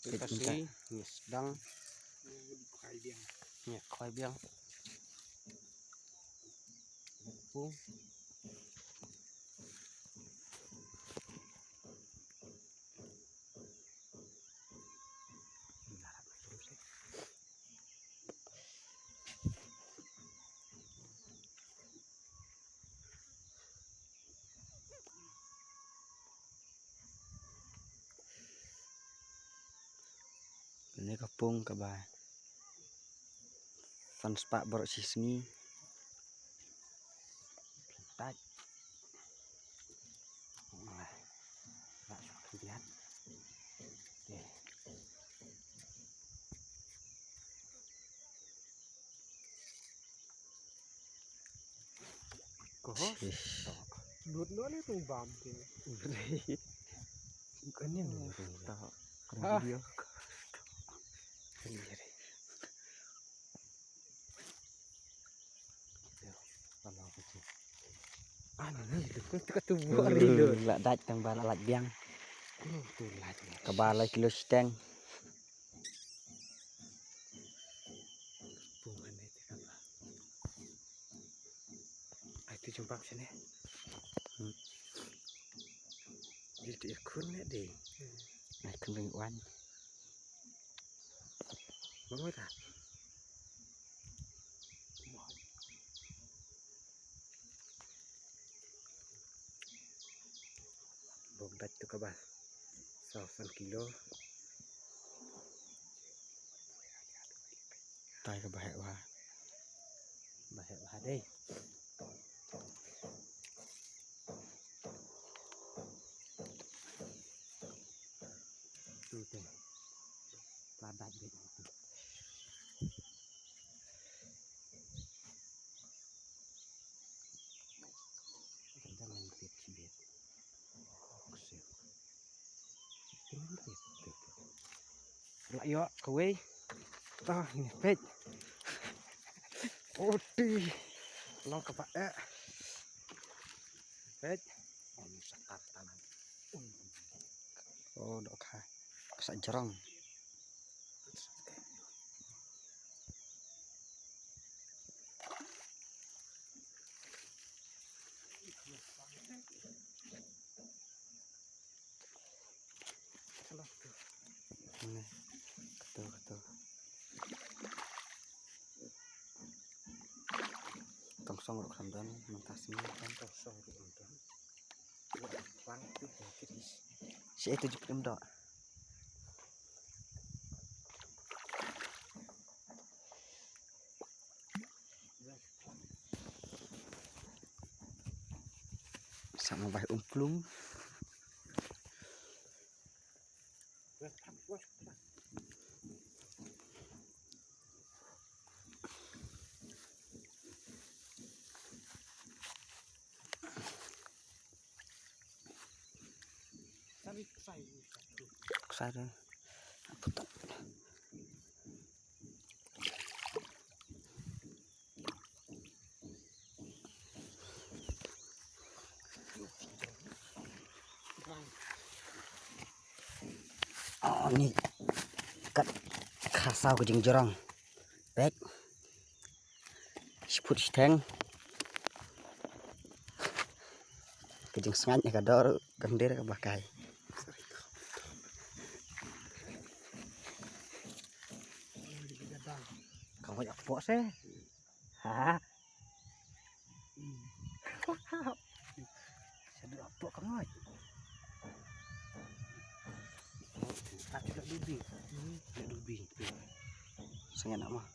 Kasih sedang khoai biang pung ini kapung kaba fan spak borok sismi tak lihat Dua ni tu bam ke. Bukan ni tak video Ni dekat tu buat rindu. lak dat tang bala lak biang Tu laj. kebala kilo steng Bunga ni tu apa? Itu jumpa sini. Jadi ikut ni deh. naik kembang wan Mau tak? Bobat tu kebal. 1 kilo. tai ke bahek wah Bahaya deh. Tu tu. Padat deh. Kita main bit bit. Oksel. Main bit tu. Lah yo, kowe. Tah ni pet. Oti. Long kepak pet. Om sekar tangan. oh dok ha kesak jerong ini ketul tongsong rok samdan mentasnya kan kosong tu nonton. Lang tu kiris. si itu juga dok sama baik umplung kesana apa tak oh ini kat kasau kejeng jerong baik siput steng kejeng sengat kador gendir ke bakai kamu ya apa sih ha sedih apa kamu Tak sudah dubi. Dah dubi. sengat nak mah